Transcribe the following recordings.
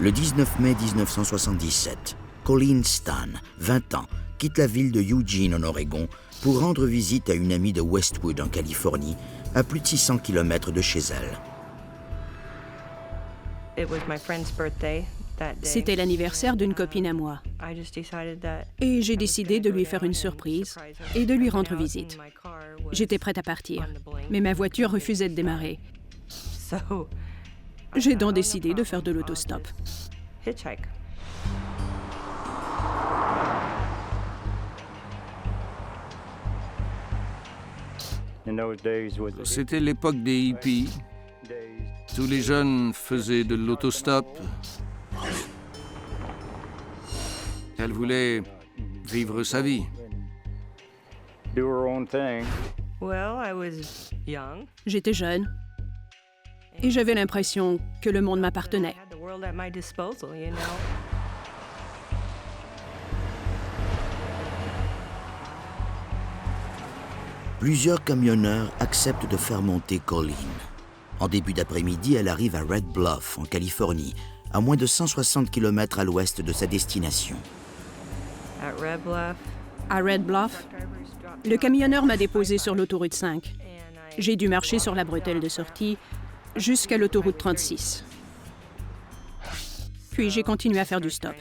Le 19 mai 1977, Colleen Stan, 20 ans, quitte la ville de Eugene, en Oregon, pour rendre visite à une amie de Westwood, en Californie, à plus de 600 km de chez elle. C'était l'anniversaire d'une copine à moi. Et j'ai décidé de lui faire une surprise et de lui rendre visite. J'étais prête à partir, mais ma voiture refusait de démarrer. J'ai donc décidé de faire de l'autostop. C'était l'époque des hippies. Tous les jeunes faisaient de l'autostop. Elle voulait vivre sa vie. J'étais jeune et j'avais l'impression que le monde m'appartenait. Plusieurs camionneurs acceptent de faire monter Colleen. En début d'après-midi, elle arrive à Red Bluff, en Californie, à moins de 160 km à l'ouest de sa destination. À Red Bluff, le camionneur m'a déposé sur l'autoroute 5. J'ai dû marcher sur la bretelle de sortie jusqu'à l'autoroute 36. Puis j'ai continué à faire du stop.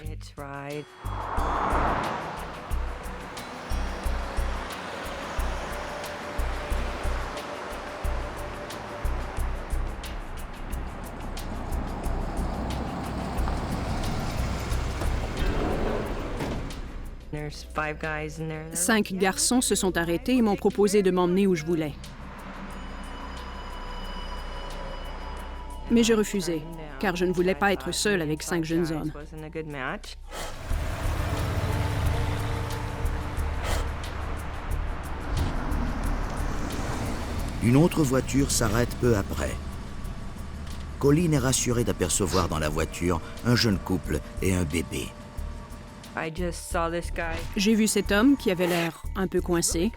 Cinq garçons se sont arrêtés et m'ont proposé de m'emmener où je voulais. Mais j'ai refusé, car je ne voulais pas être seule avec 5 jeunes hommes. Une autre voiture s'arrête peu après. Colleen est rassurée d'apercevoir dans la voiture un jeune couple et un bébé. J'ai vu cet homme qui avait l'air un peu coincé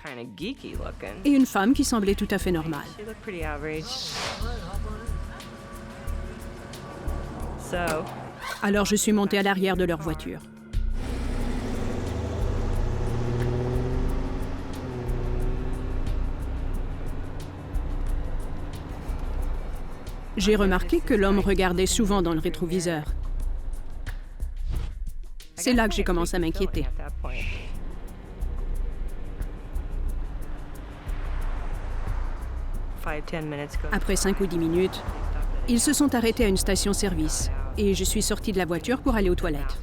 et une femme qui semblait tout à fait normale. Alors je suis montée à l'arrière de leur voiture. J'ai remarqué que l'homme regardait souvent dans le rétroviseur. C'est là que j'ai commencé à m'inquiéter. Après 5 ou 10 minutes, ils se sont arrêtés à une station-service et je suis sortie de la voiture pour aller aux toilettes.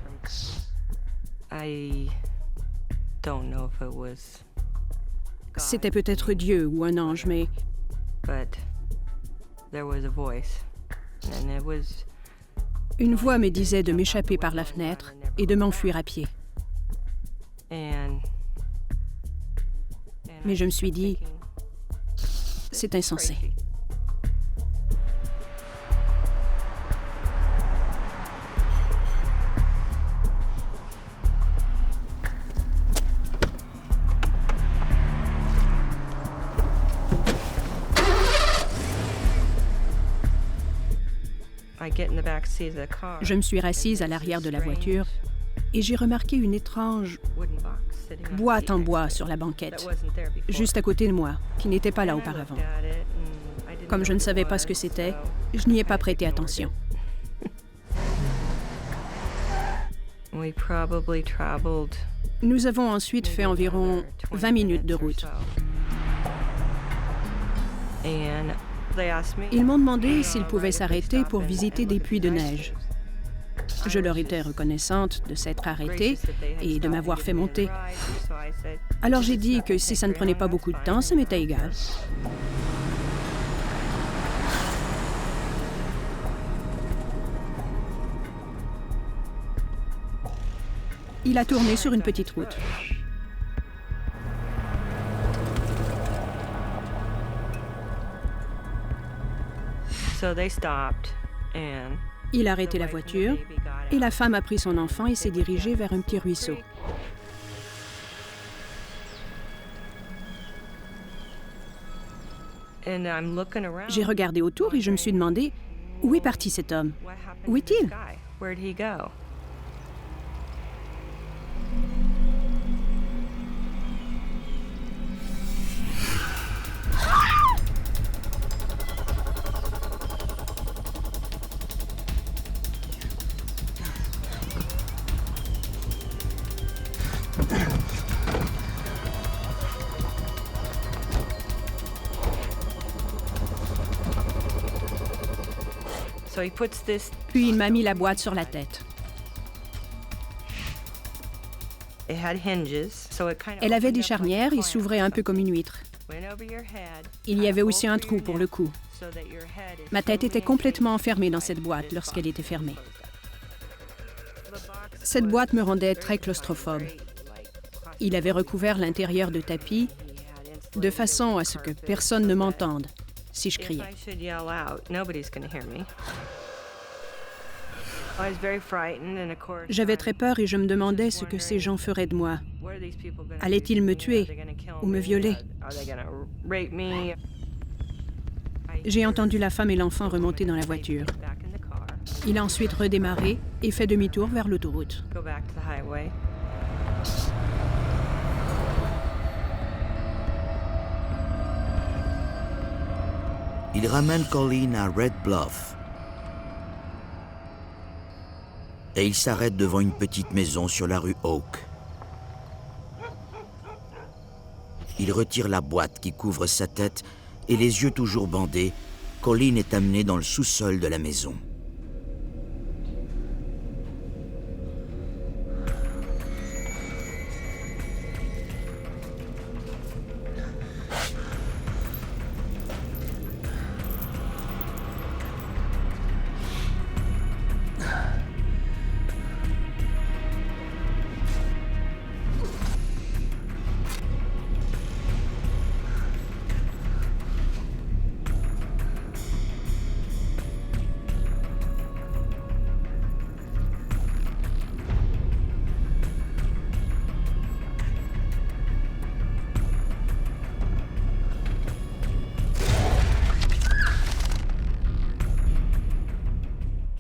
C'était peut-être Dieu ou un ange, mais une voix me disait de m'échapper par la fenêtre et de m'enfuir à pied. Mais je me suis dit, c'est insensé. Je me suis rassise à l'arrière de la voiture et j'ai remarqué une étrange boîte en bois sur la banquette, juste à côté de moi, qui n'était pas là auparavant. Comme je ne savais pas ce que c'était, je n'y ai pas prêté attention. Nous avons ensuite fait environ 20 minutes de route. Ils m'ont demandé s'ils pouvaient s'arrêter pour visiter des puits de neige. Je leur étais reconnaissante de s'être arrêtés et de m'avoir fait monter. Alors j'ai dit que si ça ne prenait pas beaucoup de temps, ça m'était égal. Il a tourné sur une petite route. Il a arrêté la voiture et la femme a pris son enfant et s'est dirigée vers un petit ruisseau. J'ai regardé autour et je me suis demandé, où est parti cet homme? Où est-il? Where'd he go? So he puts this. Puis il m'a mis la boîte sur la tête. It had hinges, so it kind of. Elle avait des opened up like charnières a et clam. s'ouvrait un peu comme une huître. Went over your head. Il y avait aussi un Over trou your pour neck, le cou. so that your head is Ma tête était firmly complètement encased enfermée dans inside cette boîte this lorsqu'elle box. était fermée. The box Cette was boîte me rendait very très claustrophobe. very, like, Il avait recouvert l'intérieur de tapis de façon à ce que personne ne m'entende si je If criais. I should yell out, nobody's going to hear me. I was very frightened, and of course, J'avais très peur et je me demandais ce que ces gens feraient de moi. what are these people gonna do Allaient-ils to me me? tuer Are they gonna kill ou me me? violer? Are they gonna rape me? J'ai entendu la femme et l'enfant remonter dans la voiture. Back in the car, Il a ensuite redémarré et fait demi-tour vers l'autoroute. go back to the highway. Il ramène Colleen à Red Bluff. Et il s'arrête devant une petite maison sur la rue Oak. Il retire la boîte qui couvre sa tête et les yeux toujours bandés, Colleen est amenée dans le sous-sol de la maison.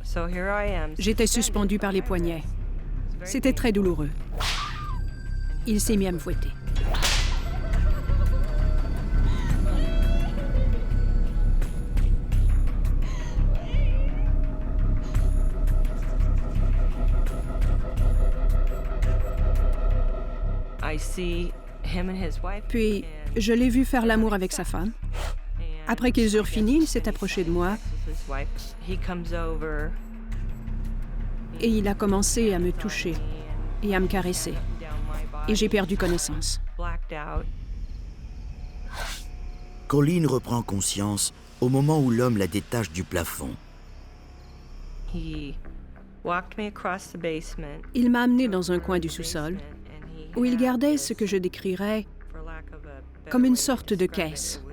So here I am. J'étais suspendue par les poignets. C'était très douloureux. Il s'est mis à me fouetter. I see him and his wife. Puis, and- je l'ai vu faire l'amour avec sa femme. and Après qu'ils eurent fini, il s'est approché de moi this is his wife. He comes over. et il a commencé à me toucher et à me caresser. Et j'ai perdu connaissance. Blacked out. Colleen reprend conscience au moment où l'homme la détache du plafond. He walked me across the basement. Il m'a amené dans un coin du sous-sol où il gardait ce que je décrirais comme une sorte de caisse.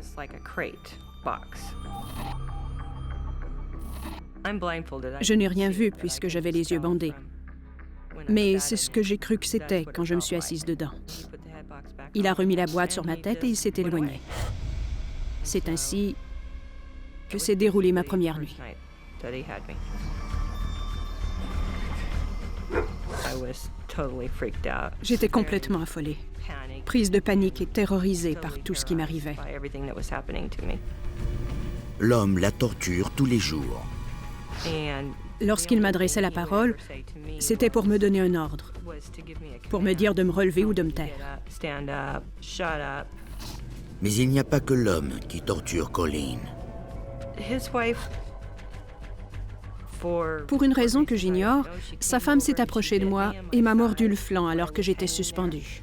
Je n'ai rien vu puisque j'avais les yeux bandés. Mais c'est ce que j'ai cru que c'était quand je me suis assise dedans. Il a remis la boîte sur ma tête et il s'est éloigné. C'est ainsi que s'est déroulée ma première nuit. J'étais complètement affolée, prise de panique et terrorisée par tout ce qui m'arrivait. L'homme la torture tous les jours. Lorsqu'il m'adressait la parole, c'était pour me donner un ordre, pour me dire de me relever ou de me taire. Mais il n'y a pas que l'homme qui torture Colleen. Pour une raison que j'ignore, sa femme s'est approchée de moi et m'a mordu le flanc alors que j'étais suspendue.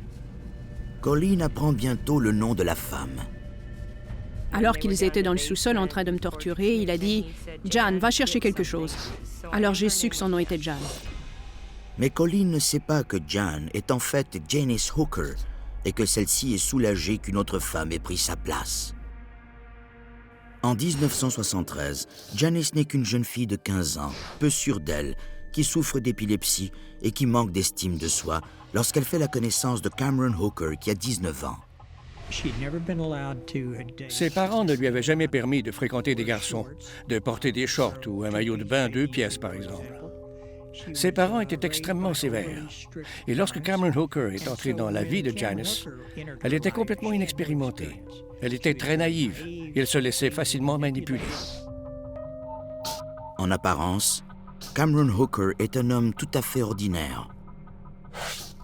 Colleen apprend bientôt le nom de la femme. Alors qu'ils étaient dans le sous-sol en train de me torturer, il a dit « Jan, va chercher quelque chose ». Alors j'ai su que son nom était Jan. Mais Colleen ne sait pas que Jan est en fait Janice Hooker et que celle-ci est soulagée qu'une autre femme ait pris sa place. En 1973, Janice n'est qu'une jeune fille de 15 ans, peu sûre d'elle, qui souffre d'épilepsie et qui manque d'estime de soi lorsqu'elle fait la connaissance de Cameron Hooker qui a 19 ans. Ses parents ne lui avaient jamais permis de fréquenter des garçons, de porter des shorts ou un maillot de bain 2 pièces, par exemple. Ses parents étaient extrêmement sévères. Et lorsque Cameron Hooker est entrée dans la vie de Janice, elle était complètement inexpérimentée. Elle était très naïve et elle se laissait facilement manipuler. En apparence, Cameron Hooker est un homme tout à fait ordinaire.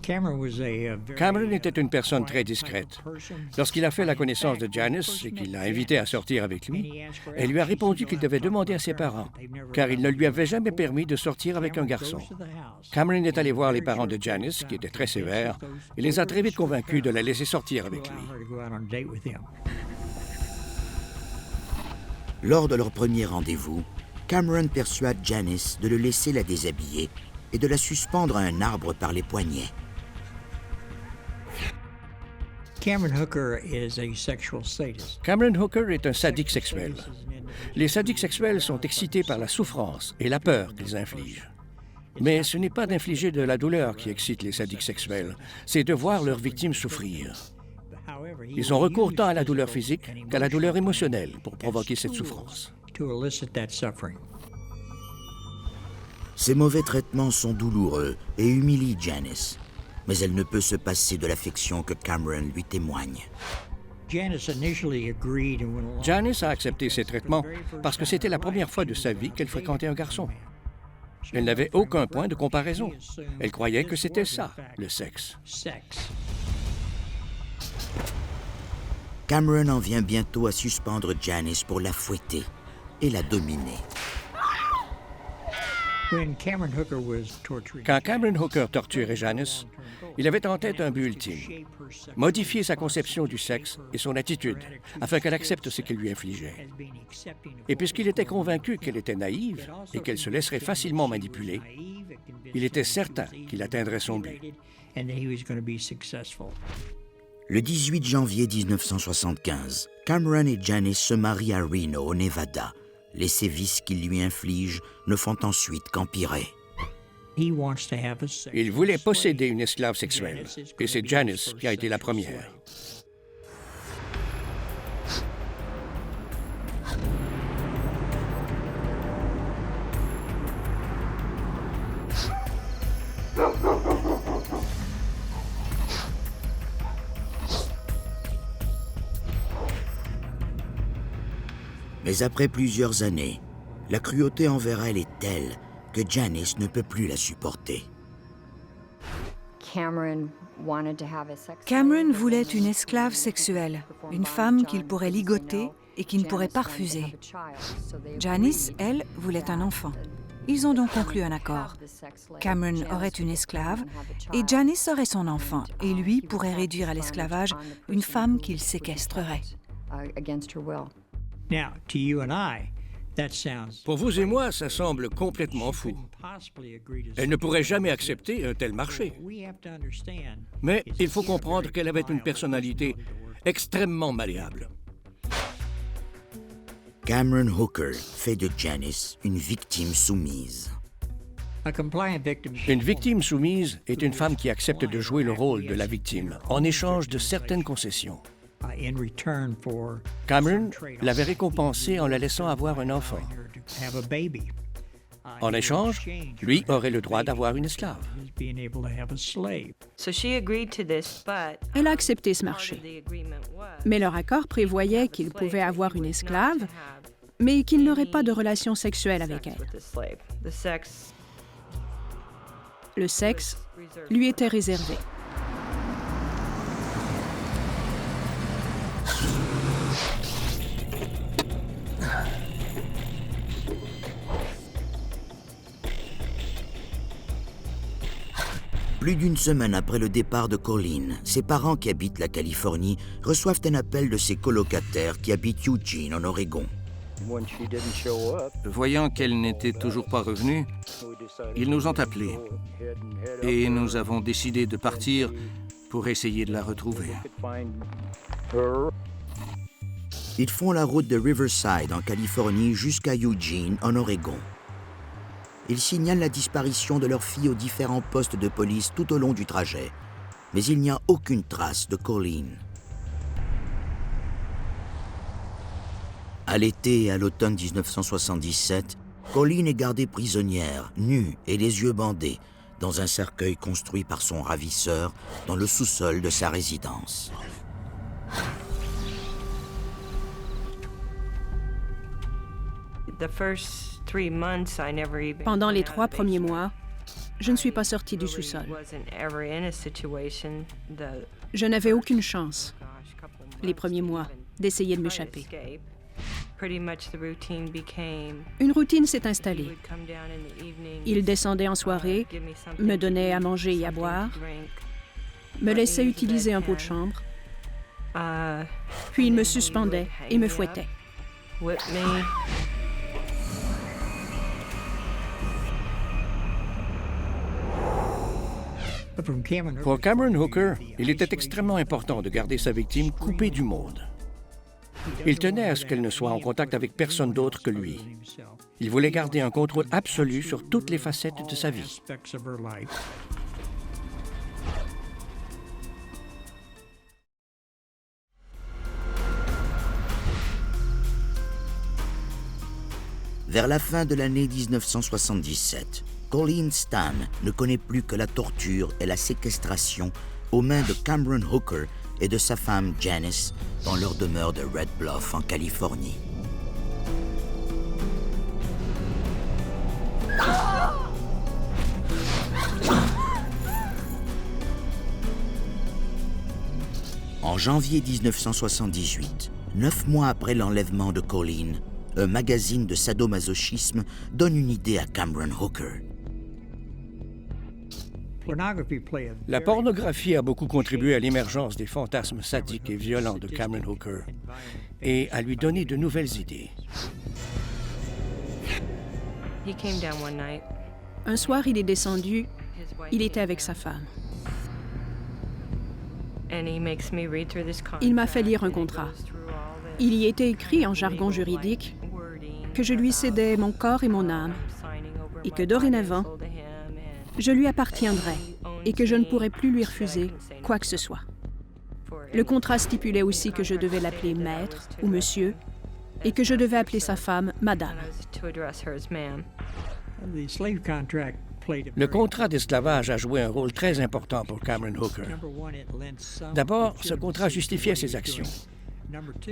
Cameron était une personne très discrète. Lorsqu'il a fait la connaissance de Janice et qu'il l'a invitée à sortir avec lui, elle lui a répondu qu'il devait demander à ses parents, car il ne lui avait jamais permis de sortir avec un garçon. Cameron est allé voir les parents de Janice, qui étaient très sévères, et les a très vite convaincus de la laisser sortir avec lui. Lors de leur premier rendez-vous, Cameron persuade Janice de le laisser la déshabiller et de la suspendre à un arbre par les poignets. Cameron Hooker est un sadique sexuel. Les sadiques sexuels sont excités par la souffrance et la peur qu'ils infligent. Mais ce n'est pas d'infliger de la douleur qui excite les sadiques sexuels, c'est de voir leurs victimes souffrir. Ils ont recours tant à la douleur physique qu'à la douleur émotionnelle pour provoquer cette souffrance. Ces mauvais traitements sont douloureux et humilient Janice, mais elle ne peut se passer de l'affection que Cameron lui témoigne. Janice a accepté ces traitements parce que c'était la première fois de sa vie qu'elle fréquentait un garçon. Elle n'avait aucun point de comparaison. Elle croyait que c'était ça, le sexe. Cameron en vient bientôt à suspendre Janice pour la fouetter et la dominer. Quand Cameron Hooker torturait Janice, il avait en tête un but ultime, modifier sa conception du sexe et son attitude, afin qu'elle accepte ce qu'il lui infligeait. Et puisqu'il était convaincu qu'elle était naïve et qu'elle se laisserait facilement manipuler, il était certain qu'il atteindrait son but. Le 18 janvier 1975, Cameron et Janice se marient à Reno, au Nevada. Les sévices qu'il lui inflige ne font ensuite qu'empirer. Il voulait posséder une esclave sexuelle, et c'est Janice qui a été la première. Mais après plusieurs années, la cruauté envers elle est telle que Janice ne peut plus la supporter. Cameron voulait une esclave sexuelle, une femme qu'il pourrait ligoter et qui ne pourrait pas refuser. Janice, elle, voulait un enfant. Ils ont donc conclu un accord. Cameron aurait une esclave et Janice aurait son enfant, et lui pourrait réduire à l'esclavage une femme qu'il séquestrerait. Pour vous et moi, ça semble complètement fou. Elle ne pourrait jamais accepter un tel marché. Mais il faut comprendre qu'elle avait une personnalité extrêmement malléable. Cameron Hooker fait de Janice une victime soumise. Une victime soumise est une femme qui accepte de jouer le rôle de la victime en échange de certaines concessions. Cameron l'avait récompensée en la laissant avoir un enfant. En échange, lui aurait le droit d'avoir une esclave. Elle a accepté ce marché. Mais leur accord prévoyait qu'il pouvait avoir une esclave, mais qu'il n'aurait pas de relation sexuelle avec elle. Le sexe lui était réservé. Plus d'une semaine après le départ de Colleen, ses parents qui habitent la Californie reçoivent un appel de ses colocataires qui habitent Eugene, en Oregon. Voyant qu'elle n'était toujours pas revenue, ils nous ont appelés et nous avons décidé de partir pour essayer de la retrouver. Ils font la route de Riverside, en Californie, jusqu'à Eugene, en Oregon. Ils signalent la disparition de leur fille aux différents postes de police tout au long du trajet, mais il n'y a aucune trace de Colleen. À l'été et à l'automne 1977, Colleen est gardée prisonnière, nue et les yeux bandés, dans un cercueil construit par son ravisseur dans le sous-sol de sa résidence. Pendant les 3 premiers mois, je ne suis pas sortie du sous-sol. Je n'avais aucune chance, les premiers mois, d'essayer de m'échapper. Une routine s'est installée. Il descendait en soirée, me donnait à manger et à boire, me laissait utiliser un pot de chambre, puis il me suspendait et me fouettait. Pour Cameron Hooker, il était extrêmement important de garder sa victime coupée du monde. Il tenait à ce qu'elle ne soit en contact avec personne d'autre que lui. Il voulait garder un contrôle absolu sur toutes les facettes de sa vie. Vers la fin de l'année 1977, Colleen Stan ne connaît plus que la torture et la séquestration aux mains de Cameron Hooker et de sa femme Janice dans leur demeure de Red Bluff en Californie. En janvier 1978, 9 mois après l'enlèvement de Colleen, un magazine de sadomasochisme donne une idée à Cameron Hooker. La pornographie a beaucoup contribué à l'émergence des fantasmes sadiques et violents de Cameron Hooker et à lui donner de nouvelles idées. Un soir, il est descendu. Il était avec sa femme. Il m'a fait lire un contrat. Il y était écrit en jargon juridique que je lui cédais mon corps et mon âme et que dorénavant, je lui appartiendrais et que je ne pourrais plus lui refuser quoi que ce soit. Le contrat stipulait aussi que je devais l'appeler maître ou monsieur et que je devais appeler sa femme madame. Le contrat d'esclavage a joué un rôle très important pour Cameron Hooker. D'abord, ce contrat justifiait ses actions.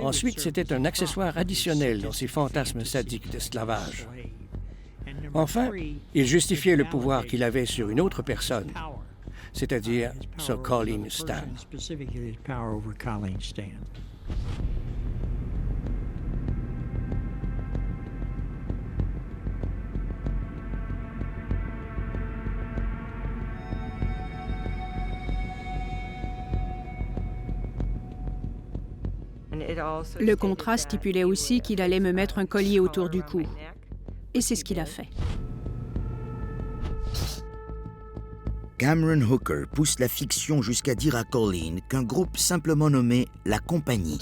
Ensuite, c'était un accessoire additionnel dans ses fantasmes sadiques d'esclavage. Enfin, il justifiait le pouvoir qu'il avait sur une autre personne, c'est-à-dire sur Colleen Stan. Le contrat stipulait aussi qu'il allait me mettre un collier autour du cou. Et c'est ce qu'il a fait. Cameron Hooker pousse la fiction jusqu'à dire à Colleen qu'un groupe simplement nommé La Compagnie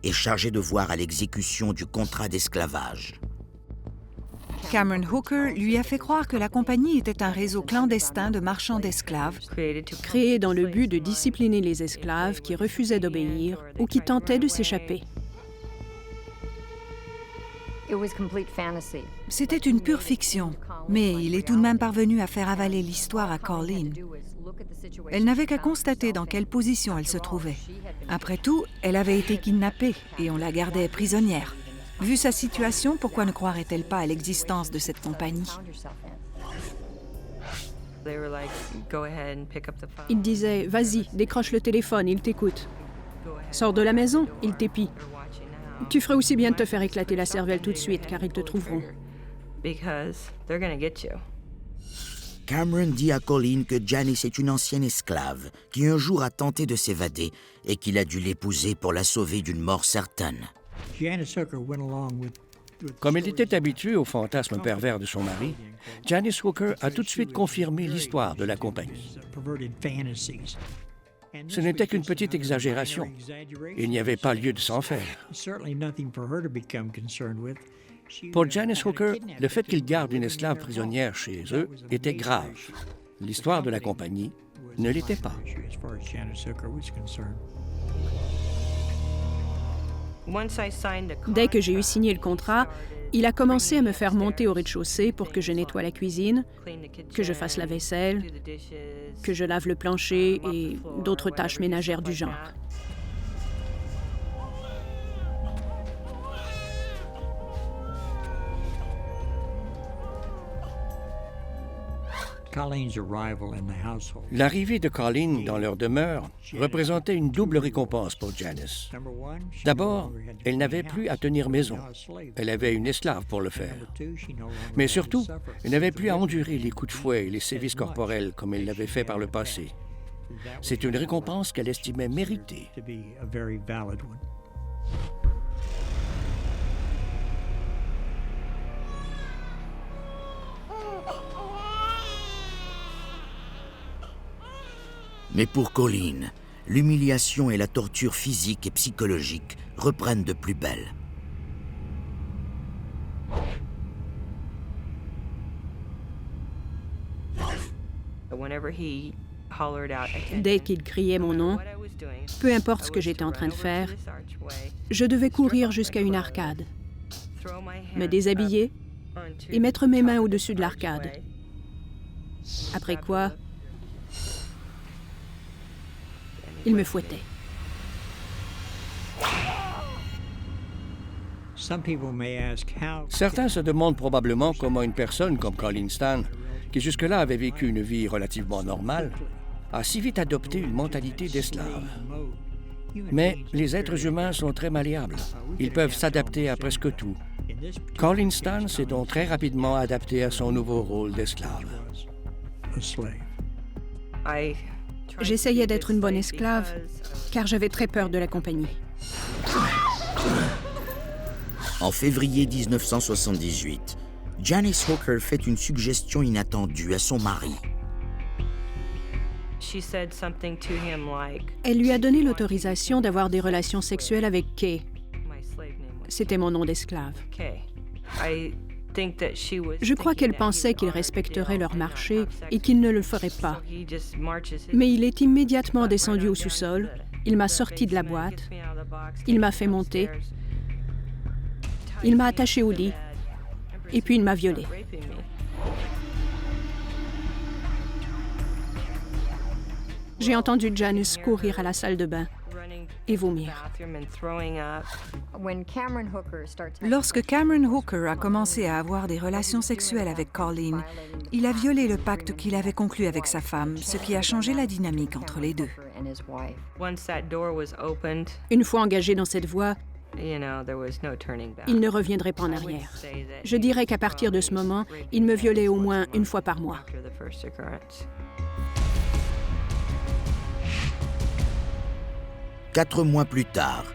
est chargé de voir à l'exécution du contrat d'esclavage. Cameron Hooker lui a fait croire que la compagnie était un réseau clandestin de marchands d'esclaves, créé dans le but de discipliner les esclaves qui refusaient d'obéir ou qui tentaient de s'échapper. C'était une pure fiction, mais il est tout de même parvenu à faire avaler l'histoire à Colleen. Elle n'avait qu'à constater dans quelle position elle se trouvait. Après tout, elle avait été kidnappée et on la gardait prisonnière. Vu sa situation, pourquoi ne croirait-elle pas à l'existence de cette compagnie? Il disait « Vas-y, décroche le téléphone, il t'écoute. Sors de la maison, il t'épie. Tu ferais aussi bien de te faire éclater la cervelle tout de suite, car ils te trouveront. » Cameron dit à Colleen que Janice est une ancienne esclave qui un jour a tenté de s'évader et qu'il a dû l'épouser pour la sauver d'une mort certaine. Comme elle était habituée aux fantasmes pervers de son mari, Janice Hooker a tout de suite confirmé l'histoire de la compagnie. Ce n'était qu'une petite exagération. Il n'y avait pas lieu de s'en faire. Pour Janice Hooker, le fait qu'il garde une esclave prisonnière chez eux était grave. L'histoire de la compagnie ne l'était pas. Dès que j'ai eu signé le contrat, Il a commencé à me faire monter au rez-de-chaussée pour que je nettoie la cuisine, que je fasse la vaisselle, que je lave le plancher et d'autres tâches ménagères du genre. L'arrivée de Colleen dans leur demeure représentait une double récompense pour Janice. D'abord, elle n'avait plus à tenir maison. Elle avait une esclave pour le faire. Mais surtout, elle n'avait plus à endurer les coups de fouet et les sévices corporels comme elle l'avait fait par le passé. C'est une récompense qu'elle estimait méritée. Mais pour Colleen, l'humiliation et la torture physique et psychologique reprennent de plus belle. Dès qu'il criait mon nom, peu importe ce que j'étais en train de faire, je devais courir jusqu'à une arcade, me déshabiller et mettre mes mains au-dessus de l'arcade. Après quoi, il me fouettait. Certains se demandent probablement comment une personne comme Colleen Stan, qui jusque-là avait vécu une vie relativement normale, a si vite adopté une mentalité d'esclave. Mais les êtres humains sont très malléables. Ils peuvent s'adapter à presque tout. Colleen Stan s'est donc très rapidement adapté à son nouveau rôle d'esclave. J'essayais d'être une bonne esclave, car j'avais très peur de la compagnie. En février 1978, Janice Hooker fait une suggestion inattendue à son mari. Elle lui a donné l'autorisation d'avoir des relations sexuelles avec Kay. C'était mon nom d'esclave. Je crois qu'elle pensait qu'il respecterait leur marché et qu'il ne le ferait pas. Mais il est immédiatement descendu au sous-sol, il m'a sorti de la boîte, il m'a fait monter, il m'a attaché au lit, et puis il m'a violée. J'ai entendu Janice courir à la salle de bain et vomir. Lorsque Cameron Hooker a commencé à avoir des relations sexuelles avec Colleen, il a violé le pacte qu'il avait conclu avec sa femme, ce qui a changé la dynamique entre les deux. Une fois engagé dans cette voie, il ne reviendrait pas en arrière. Je dirais qu'à partir de ce moment, il me violait au moins une fois par mois. 4 mois plus tard,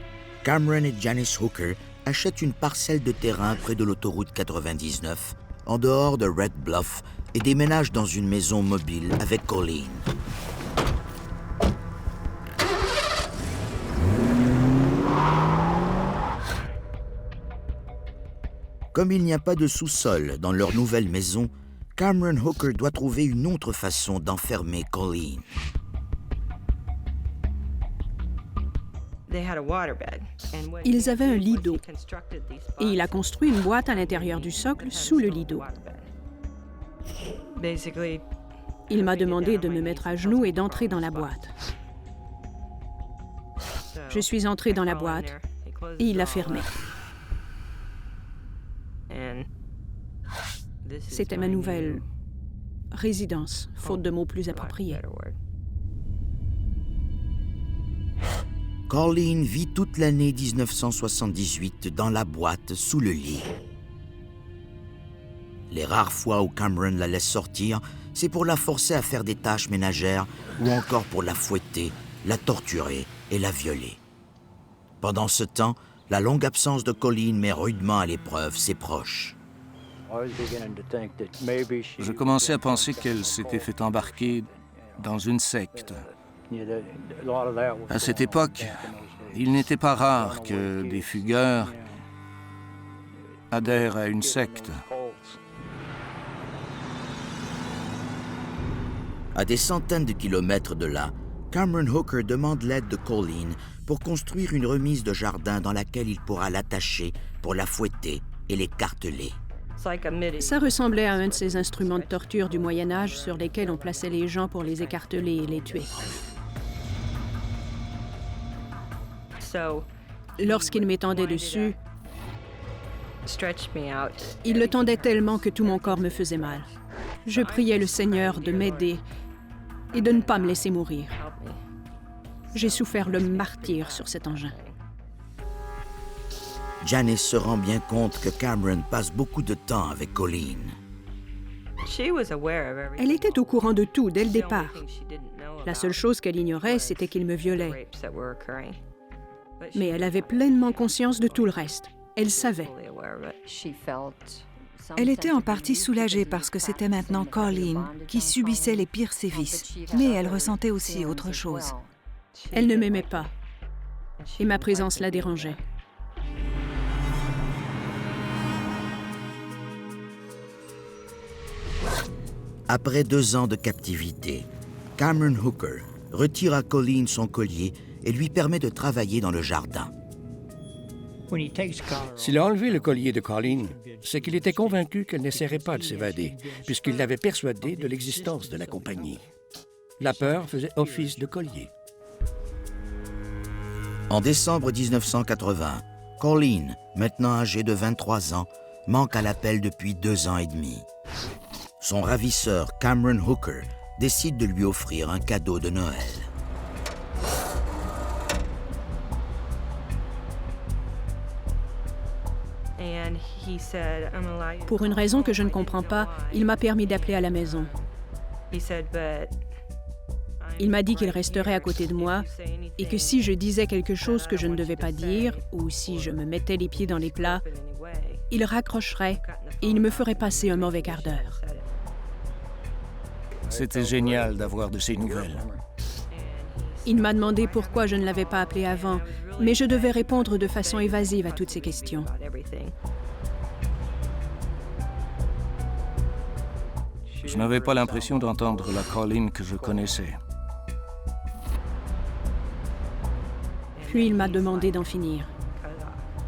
Cameron et Janice Hooker achètent une parcelle de terrain près de l'autoroute 99, en dehors de Red Bluff, et déménagent dans une maison mobile avec Colleen. Comme il n'y a pas de sous-sol dans leur nouvelle maison, Cameron Hooker doit trouver une autre façon d'enfermer Colleen. Ils avaient un lit d'eau et il a construit une boîte à l'intérieur du socle sous le lit d'eau. Il m'a demandé de me mettre à genoux et d'entrer dans la boîte. Je suis entrée dans la boîte et il l'a fermée. C'était ma nouvelle résidence, faute de mots plus appropriés. Colleen vit toute l'année 1978 dans la boîte sous le lit. Les rares fois où Cameron la laisse sortir, c'est pour la forcer à faire des tâches ménagères ou encore pour la fouetter, la torturer et la violer. Pendant ce temps, la longue absence de Colleen met rudement à l'épreuve ses proches. Je commençais à penser qu'elle s'était fait embarquer dans une secte. À cette époque, il n'était pas rare que des fugueurs adhèrent à une secte. À des centaines de kilomètres de là, Cameron Hooker demande l'aide de Colleen pour construire une remise de jardin dans laquelle il pourra l'attacher pour la fouetter et l'écarteler. Ça ressemblait à un de ces instruments de torture du Moyen Âge sur lesquels on plaçait les gens pour les écarteler et les tuer. Lorsqu'il m'étendait dessus, il le tendait tellement que tout mon corps me faisait mal. Je priais le Seigneur de m'aider et de ne pas me laisser mourir. J'ai souffert le martyre sur cet engin. Janice se rend bien compte que Cameron passe beaucoup de temps avec Colleen. Elle était au courant de tout dès le départ. La seule chose qu'elle ignorait, c'était qu'il me violait. Mais elle avait pleinement conscience de tout le reste. Elle savait. Elle était en partie soulagée parce que c'était maintenant Colleen qui subissait les pires sévices. Mais elle ressentait aussi autre chose. Elle ne m'aimait pas. Et ma présence la dérangeait. Après 2 ans de captivité, Cameron Hooker retire à Colleen son collier et lui permet de travailler dans le jardin. S'il a enlevé le collier de Colleen, c'est qu'il était convaincu qu'elle n'essaierait pas de s'évader, puisqu'il l'avait persuadée de l'existence de la compagnie. La peur faisait office de collier. En décembre 1980, Colleen, maintenant âgée de 23 ans, manque à l'appel depuis 2 ans et demi. Son ravisseur, Cameron Hooker, décide de lui offrir un cadeau de Noël. Pour une raison que je ne comprends pas, il m'a permis d'appeler à la maison. Il m'a dit qu'il resterait à côté de moi et que si je disais quelque chose que je ne devais pas dire ou si je me mettais les pieds dans les plats, il raccrocherait et il me ferait passer un mauvais quart d'heure. C'était génial d'avoir de ces nouvelles. Il m'a demandé pourquoi je ne l'avais pas appelé avant, mais je devais répondre de façon évasive à toutes ces questions. Je n'avais pas l'impression d'entendre la Colleen que je connaissais. Puis il m'a demandé d'en finir.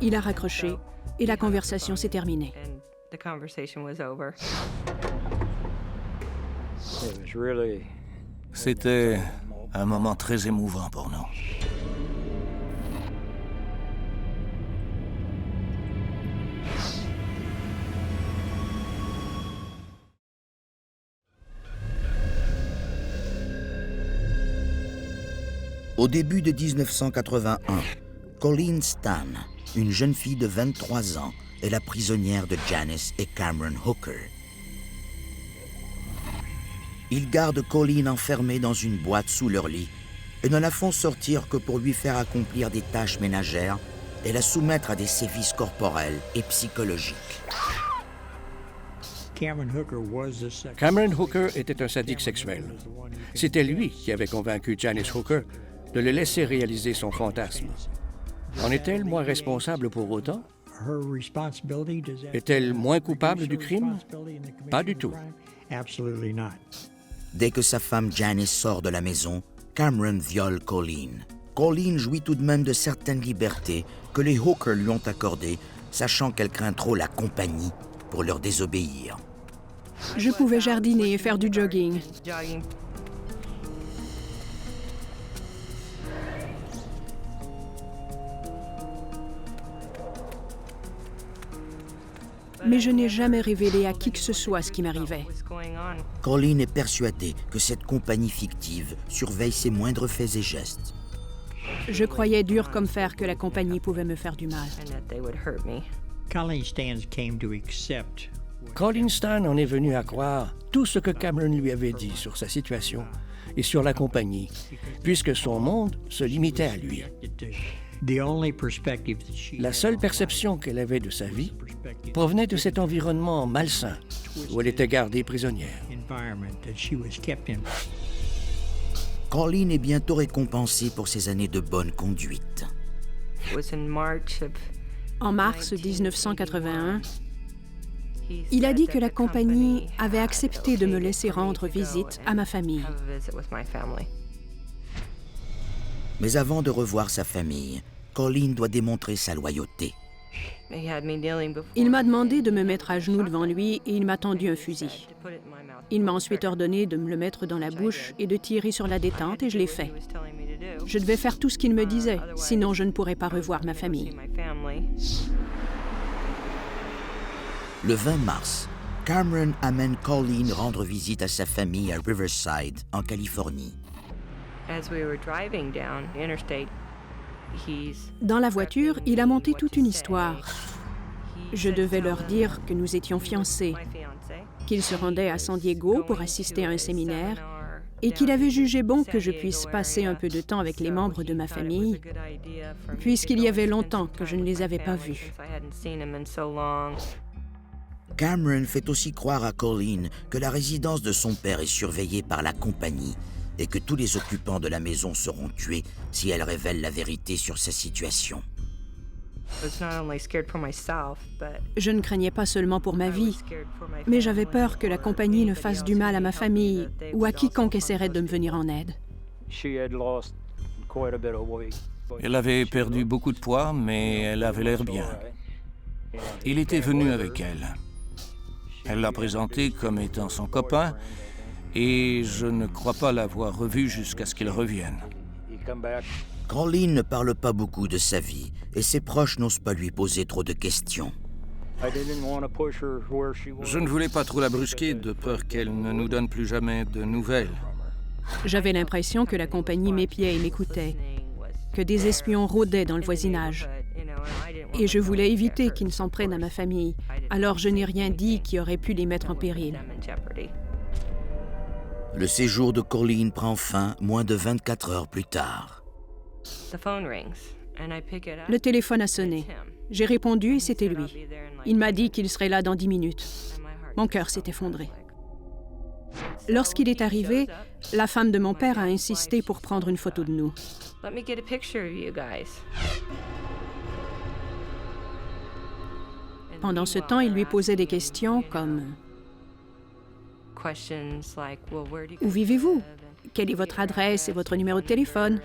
Il a raccroché et la conversation s'est terminée. C'était un moment très émouvant pour nous. Au début de 1981, Colleen Stan, une jeune fille de 23 ans, est la prisonnière de Janice et Cameron Hooker. Ils gardent Colleen enfermée dans une boîte sous leur lit et ne la font sortir que pour lui faire accomplir des tâches ménagères et la soumettre à des sévices corporels et psychologiques. Cameron Hooker était un sadique sexuel. C'était lui qui avait convaincu Janice Hooker de le laisser réaliser son fantasme. En est-elle moins responsable pour autant? Est-elle moins coupable du crime? Pas du tout. Dès que sa femme Janice sort de la maison, Cameron viole Colleen. Colleen jouit tout de même de certaines libertés que les Hooker lui ont accordées, sachant qu'elle craint trop la compagnie pour leur désobéir. Je pouvais jardiner et faire du jogging. Mais je n'ai jamais révélé à qui que ce soit ce qui m'arrivait. Colleen est persuadée que cette compagnie fictive surveille ses moindres faits et gestes. Je croyais dur comme fer que la compagnie pouvait me faire du mal. Colleen Stan en est venu à croire tout ce que Cameron lui avait dit sur sa situation et sur la compagnie, puisque son monde se limitait à lui. La seule perception qu'elle avait de sa vie provenait de cet environnement malsain où elle était gardée prisonnière. Colleen est bientôt récompensée pour ses années de bonne conduite. En mars 1981, il a dit que la compagnie avait accepté de me laisser rendre visite à ma famille. Mais avant de revoir sa famille, Colleen doit démontrer sa loyauté. Il m'a demandé de me mettre à genoux devant lui et il m'a tendu un fusil. Il m'a ensuite ordonné de me le mettre dans la bouche et de tirer sur la détente et je l'ai fait. Je devais faire tout ce qu'il me disait, sinon je ne pourrais pas revoir ma famille. Le 20 mars, Cameron amène Colleen rendre visite à sa famille à Riverside, en Californie. Dans la voiture, il a monté toute une histoire. Je devais leur dire que nous étions fiancés, qu'il se rendait à San Diego pour assister à un séminaire et qu'il avait jugé bon que je puisse passer un peu de temps avec les membres de ma famille, puisqu'il y avait longtemps que je ne les avais pas vus. Cameron fait aussi croire à Colleen que la résidence de son père est surveillée par la compagnie et que tous les occupants de la maison seront tués si elle révèle la vérité sur sa situation. Je ne craignais pas seulement pour ma vie, mais j'avais peur que la compagnie ne fasse du mal à ma famille ou à quiconque essaierait de me venir en aide. Elle avait perdu beaucoup de poids, mais elle avait l'air bien. Il était venu avec elle. Elle l'a présenté comme étant son copain, et je ne crois pas l'avoir revu jusqu'à ce qu'il revienne. Colleen ne parle pas beaucoup de sa vie, et ses proches n'osent pas lui poser trop de questions. Je ne voulais pas trop la brusquer, de peur qu'elle ne nous donne plus jamais de nouvelles. J'avais l'impression que la compagnie m'épiait et m'écoutait, que des espions rôdaient dans le voisinage. Et je voulais éviter qu'ils ne s'en prennent à ma famille, alors je n'ai rien dit qui aurait pu les mettre en péril. Le séjour de Colleen prend fin moins de 24 heures plus tard. Le téléphone a sonné. J'ai répondu et c'était lui. Il m'a dit qu'il serait là dans 10 minutes. Mon cœur s'est effondré. Lorsqu'il est arrivé, la femme de mon père a insisté pour prendre une photo de nous. Pendant ce temps, il lui posait des questions comme « Où vivez-vous? Quelle est votre adresse et votre numéro de téléphone? »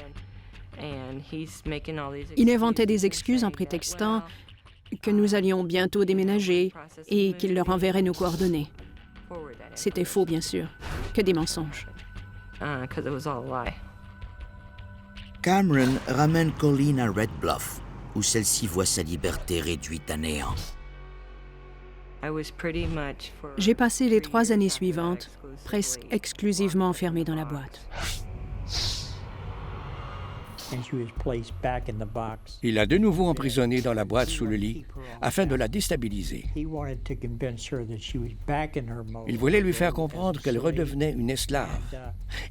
Il inventait des excuses en prétextant que nous allions bientôt déménager et qu'il leur enverrait nos coordonnées. C'était faux, bien sûr, que des mensonges. Cameron ramène Colleen à Red Bluff, où celle-ci voit sa liberté réduite à néant. J'ai passé les 3 années suivantes presque exclusivement enfermée dans la boîte. Il l'a de nouveau emprisonnée dans la boîte sous le lit afin de la déstabiliser. Il voulait lui faire comprendre qu'elle redevenait une esclave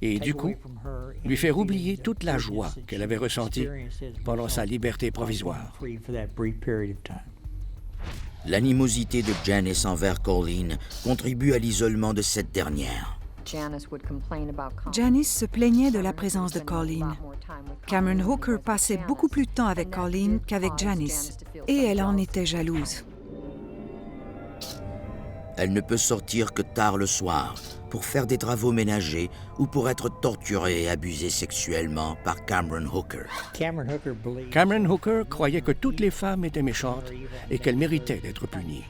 et, du coup, lui faire oublier toute la joie qu'elle avait ressentie pendant sa liberté provisoire. L'animosité de Janice envers Colleen contribue à l'isolement de cette dernière. Janice se plaignait de la présence de Colleen. Cameron Hooker passait beaucoup plus de temps avec Colleen qu'avec Janice, et elle en était jalouse. Elle ne peut sortir que tard le soir pour faire des travaux ménagers ou pour être torturée et abusée sexuellement par Cameron Hooker. Cameron Hooker croyait que toutes les femmes étaient méchantes et qu'elles méritaient d'être punies.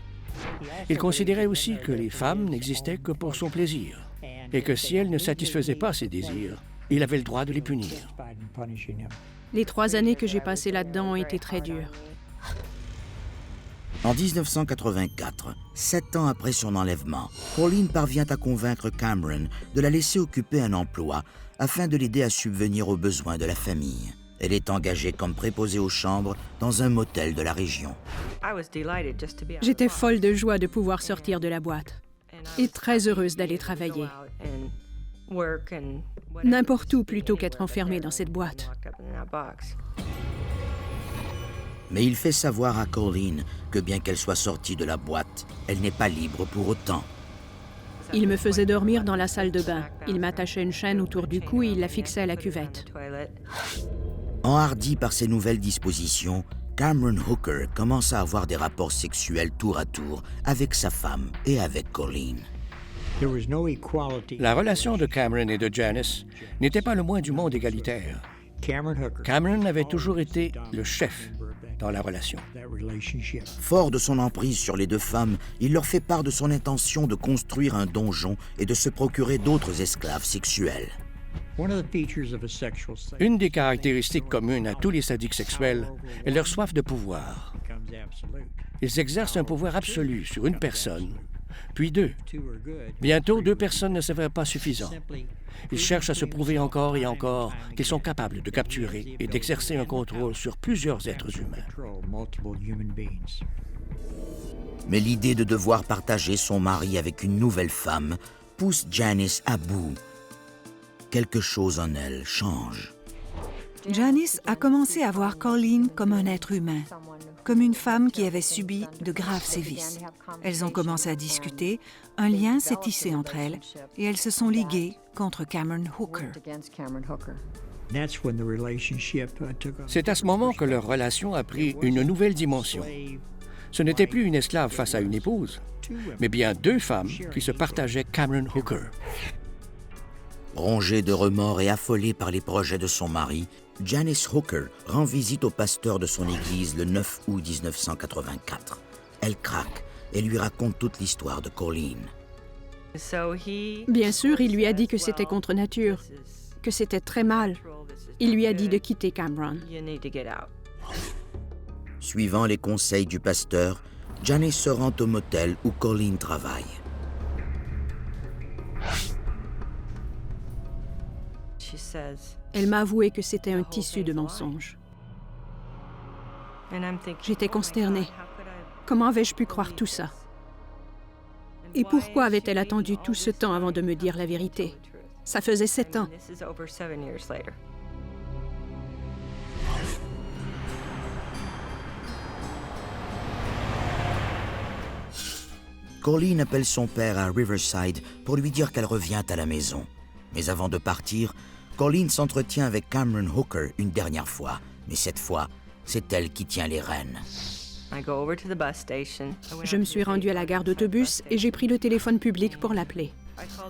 Il considérait aussi que les femmes n'existaient que pour son plaisir et que si elles ne satisfaisaient pas ses désirs, il avait le droit de les punir. Les 3 années que j'ai passées là-dedans ont été très dures. En 1984, 7 ans après son enlèvement, Colleen parvient à convaincre Cameron de la laisser occuper un emploi afin de l'aider à subvenir aux besoins de la famille. Elle est engagée comme préposée aux chambres dans un motel de la région. J'étais folle de joie de pouvoir sortir de la boîte et très heureuse d'aller travailler. N'importe où plutôt qu'être enfermée dans cette boîte. Mais il fait savoir à Colleen que bien qu'elle soit sortie de la boîte, elle n'est pas libre pour autant. Il me faisait dormir dans la salle de bain. Il m'attachait une chaîne autour du cou et il la fixait à la cuvette. Enhardi par ces nouvelles dispositions, Cameron Hooker commence à avoir des rapports sexuels tour à tour avec sa femme et avec Colleen. La relation de Cameron et de Janice n'était pas le moins du monde égalitaire. Cameron avait toujours été le chef dans la relation. Fort de son emprise sur les deux femmes, il leur fait part de son intention de construire un donjon et de se procurer d'autres esclaves sexuels. Une des caractéristiques communes à tous les sadiques sexuels est leur soif de pouvoir. Ils exercent un pouvoir absolu sur une personne, puis deux. Bientôt, deux personnes ne s'avèrent pas suffisant. Ils cherchent à se prouver encore et encore qu'ils sont capables de capturer et d'exercer un contrôle sur plusieurs êtres humains. Mais l'idée de devoir partager son mari avec une nouvelle femme pousse Janice à bout. Quelque chose en elle change. Janice a commencé à voir Colleen comme un être humain, comme une femme qui avait subi de graves sévices. Elles ont commencé à discuter, un lien s'est tissé entre elles et elles se sont liguées contre Cameron Hooker. C'est à ce moment que leur relation a pris une nouvelle dimension. Ce n'était plus une esclave face à une épouse, mais bien deux femmes qui se partageaient Cameron Hooker. Rongée de remords et affolée par les projets de son mari, Janice Hooker rend visite au pasteur de son église le 9 août 1984. Elle craque et lui raconte toute l'histoire de Colleen. Bien sûr, il lui a dit que c'était contre nature, que c'était très mal. Il lui a dit de quitter Cameron. Suivant les conseils du pasteur, Janice se rend au motel où Colleen travaille. Elle m'a avoué que c'était un tissu de mensonges. J'étais consternée. Comment avais-je pu croire tout ça? Et pourquoi avait-elle attendu tout ce temps avant de me dire la vérité? Ça faisait 7 ans. Colleen appelle son père à Riverside pour lui dire qu'elle revient à la maison. Mais avant de partir, Colleen s'entretient avec Cameron Hooker une dernière fois. Mais cette fois, c'est elle qui tient les rênes. Je me suis rendue à la gare d'autobus et j'ai pris le téléphone public pour l'appeler.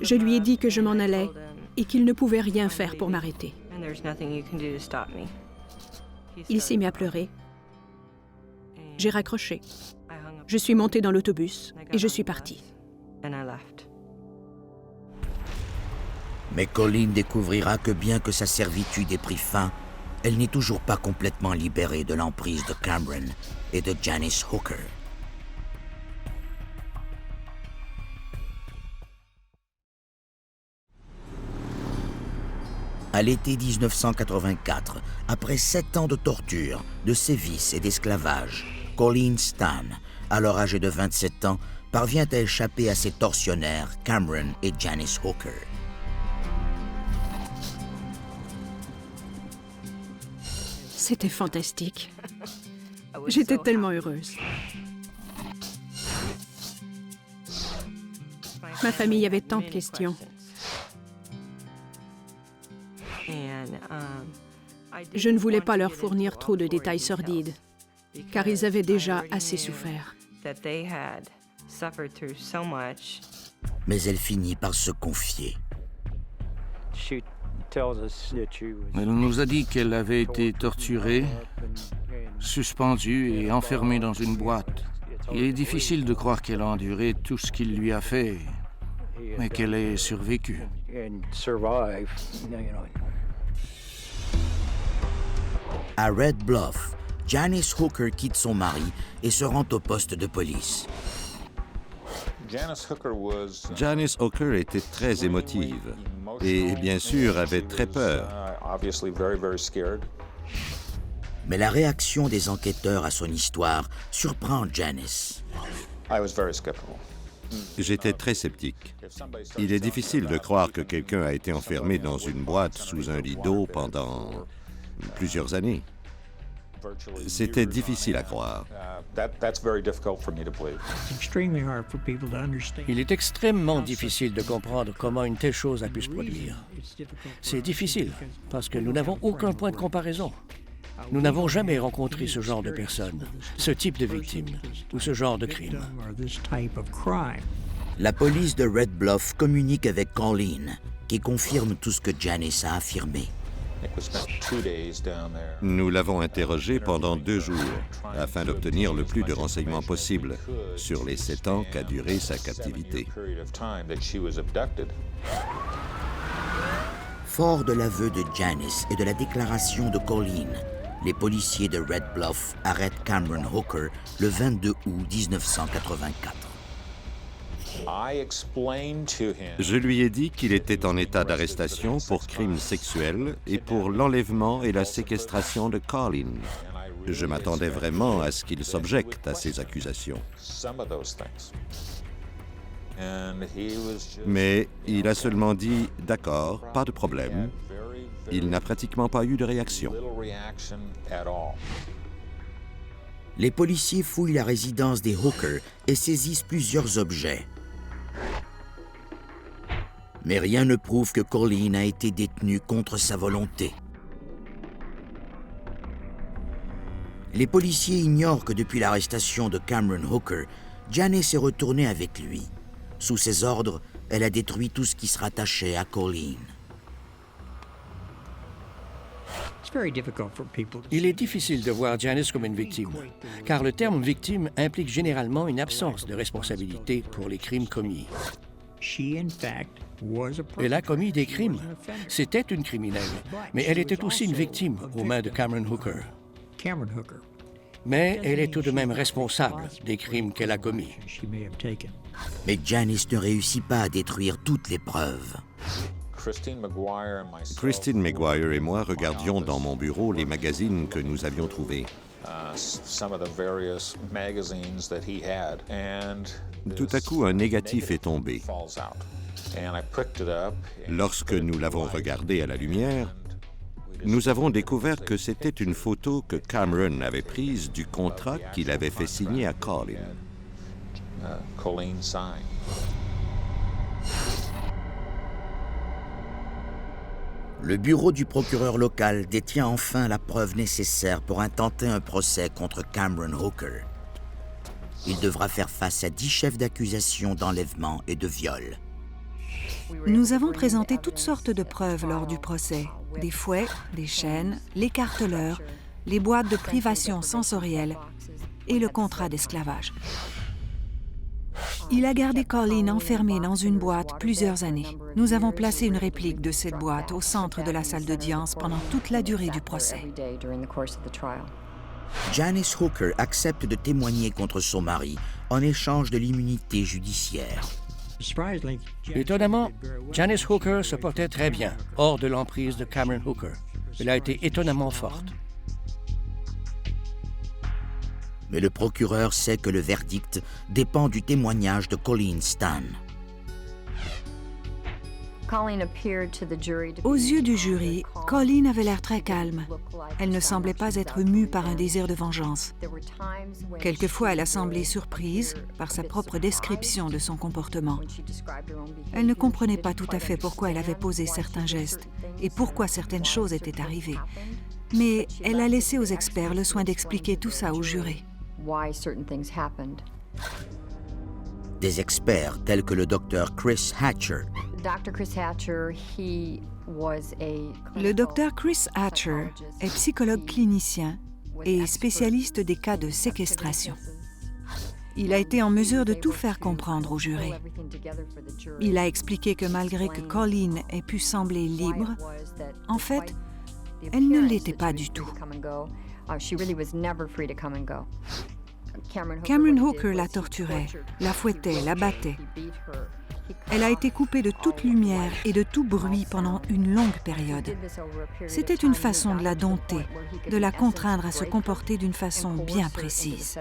Je lui ai dit que je m'en allais et qu'il ne pouvait rien faire pour m'arrêter. Il s'est mis à pleurer. J'ai raccroché. Je suis montée dans l'autobus et je suis partie. Mais Colleen découvrira que bien que sa servitude ait pris fin, elle n'est toujours pas complètement libérée de l'emprise de Cameron et de Janice Hooker. À l'été 1984, après 7 ans de torture, de sévices et d'esclavage, Colleen Stan, alors âgée de 27 ans, parvient à échapper à ses tortionnaires Cameron et Janice Hooker. C'était fantastique. J'étais tellement heureuse. Ma famille avait tant de questions. Je ne voulais pas leur fournir trop de détails sordides, car ils avaient déjà assez souffert. Mais elle finit par se confier. Elle nous a dit qu'elle avait été torturée, suspendue et enfermée dans une boîte. Il est difficile de croire qu'elle a enduré tout ce qu'il lui a fait, mais qu'elle ait survécu. À Red Bluff, Janice Hooker quitte son mari et se rend au poste de police. Janice Hooker était très émotive et bien sûr avait très peur. Mais la réaction des enquêteurs à son histoire surprend Janice. J'étais très sceptique. Il est difficile de croire que quelqu'un a été enfermé dans une boîte sous un lit d'eau pendant plusieurs années. C'était difficile à croire. Il est extrêmement difficile de comprendre comment une telle chose a pu se produire. C'est difficile parce que nous n'avons aucun point de comparaison. Nous n'avons jamais rencontré ce genre de personne, ce type de victime ou ce genre de crime. La police de Red Bluff communique avec Colleen, qui confirme tout ce que Janice a affirmé. Nous l'avons interrogé pendant 2 jours afin d'obtenir le plus de renseignements possible sur les 7 ans qu'a duré sa captivité. Fort de l'aveu de Janice et de la déclaration de Colleen, les policiers de Red Bluff arrêtent Cameron Hooker le 22 août 1984. Je lui ai dit qu'il était en état d'arrestation pour crimes sexuels et pour l'enlèvement et la séquestration de Colleen. Je m'attendais vraiment à ce qu'il s'objecte à ces accusations. Mais il a seulement dit « d'accord, pas de problème ». Il n'a pratiquement pas eu de réaction. Les policiers fouillent la résidence des Hooker et saisissent plusieurs objets. Mais rien ne prouve que Colleen a été détenue contre sa volonté. Les policiers ignorent que depuis l'arrestation de Cameron Hooker, Janice est retournée avec lui. Sous ses ordres, elle a détruit tout ce qui se rattachait à Colleen. Il est difficile de voir Janice comme une victime, car le terme victime implique généralement une absence de responsabilité pour les crimes commis. Elle a commis des crimes. C'était une criminelle, mais elle était aussi une victime aux mains de Cameron Hooker. Mais elle est tout de même responsable des crimes qu'elle a commis. Mais Janice ne réussit pas à détruire toutes les preuves. Christine McGuire et moi regardions dans mon bureau les magazines que nous avions trouvés. Tout à coup, un négatif est tombé. Lorsque nous l'avons regardé à la lumière, nous avons découvert que c'était une photo que Cameron avait prise du contrat qu'il avait fait signer à Colleen. Le bureau du procureur local détient enfin la preuve nécessaire pour intenter un procès contre Cameron Hooker. Il devra faire face à 10 chefs d'accusation d'enlèvement et de viol. Nous avons présenté toutes sortes de preuves lors du procès. Des fouets, des chaînes, l'écarteleur, les boîtes de privation sensorielle et le contrat d'esclavage. Il a gardé Colleen enfermée dans une boîte plusieurs années. Nous avons placé une réplique de cette boîte au centre de la salle d'audience pendant toute la durée du procès. Janice Hooker accepte de témoigner contre son mari en échange de l'immunité judiciaire. Étonnamment, Janice Hooker se portait très bien, hors de l'emprise de Cameron Hooker. Elle a été étonnamment forte. Mais le procureur sait que le verdict dépend du témoignage de Colleen Stan. Aux yeux du jury, Colleen avait l'air très calme. Elle ne semblait pas être mue par un désir de vengeance. Quelquefois, elle a semblé surprise par sa propre description de son comportement. Elle ne comprenait pas tout à fait pourquoi elle avait posé certains gestes et pourquoi certaines choses étaient arrivées. Mais elle a laissé aux experts le soin d'expliquer tout ça au jury. Des experts tels que le docteur Chris Hatcher. Le docteur Chris Hatcher est psychologue clinicien et spécialiste des cas de séquestration. Il a été en mesure de tout faire comprendre au jury. Il a expliqué que malgré que Colleen ait pu sembler libre, en fait, elle ne l'était pas du tout. Cameron Hooker la torturait, la fouettait, la battait. Elle a été coupée de toute lumière et de tout bruit pendant une longue période. C'était une façon de la dompter, de la contraindre à se comporter d'une façon bien précise.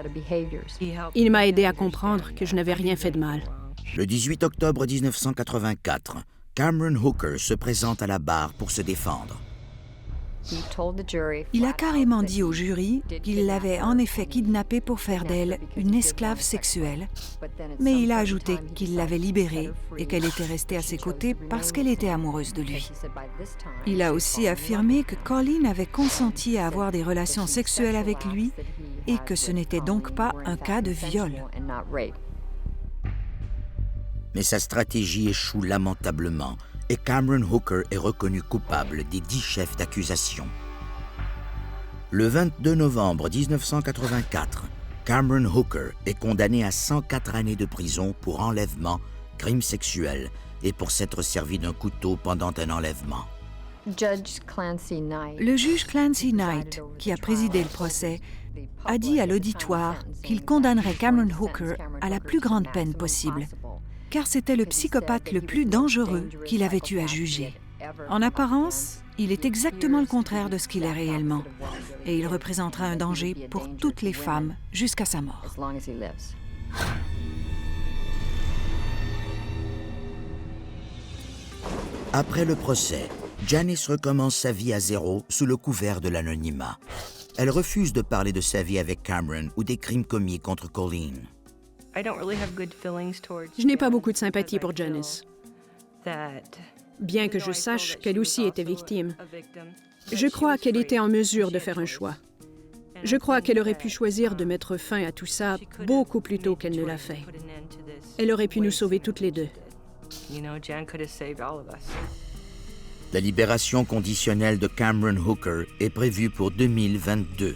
Il m'a aidé à comprendre que je n'avais rien fait de mal. Le 18 octobre 1984, Cameron Hooker se présente à la barre pour se défendre. Il a carrément dit au jury qu'il l'avait en effet kidnappée pour faire d'elle une esclave sexuelle, mais il a ajouté qu'il l'avait libérée et qu'elle était restée à ses côtés parce qu'elle était amoureuse de lui. Il a aussi affirmé que Colleen avait consenti à avoir des relations sexuelles avec lui et que ce n'était donc pas un cas de viol. Mais sa stratégie échoue lamentablement et Cameron Hooker est reconnu coupable des 10 chefs d'accusation. Le 22 novembre 1984, Cameron Hooker est condamné à 104 années de prison pour enlèvement, crime sexuel et pour s'être servi d'un couteau pendant un enlèvement. Le juge Clancy Knight, qui a présidé le procès, a dit à l'auditoire qu'il condamnerait Cameron Hooker à la plus grande peine possible, car c'était le psychopathe le plus dangereux qu'il avait eu à juger. En apparence, il est exactement le contraire de ce qu'il est réellement, et il représentera un danger pour toutes les femmes jusqu'à sa mort. Après le procès, Janice recommence sa vie à zéro sous le couvert de l'anonymat. Elle refuse de parler de sa vie avec Cameron ou des crimes commis contre Colleen. Je n'ai pas beaucoup de sympathie pour Janice. Bien que je sache qu'elle aussi était victime, je crois qu'elle était en mesure de faire un choix. Je crois qu'elle aurait pu choisir de mettre fin à tout ça beaucoup plus tôt qu'elle ne l'a fait. Elle aurait pu nous sauver toutes les deux. La libération conditionnelle de Cameron Hooker est prévue pour 2022.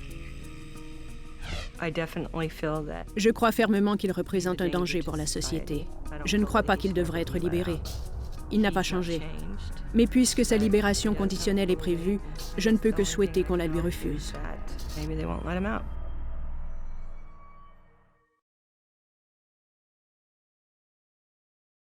Je crois fermement qu'il représente un danger pour la société. Je ne crois pas qu'il devrait être libéré. Il n'a pas changé. Mais puisque sa libération conditionnelle est prévue, je ne peux que souhaiter qu'on la lui refuse.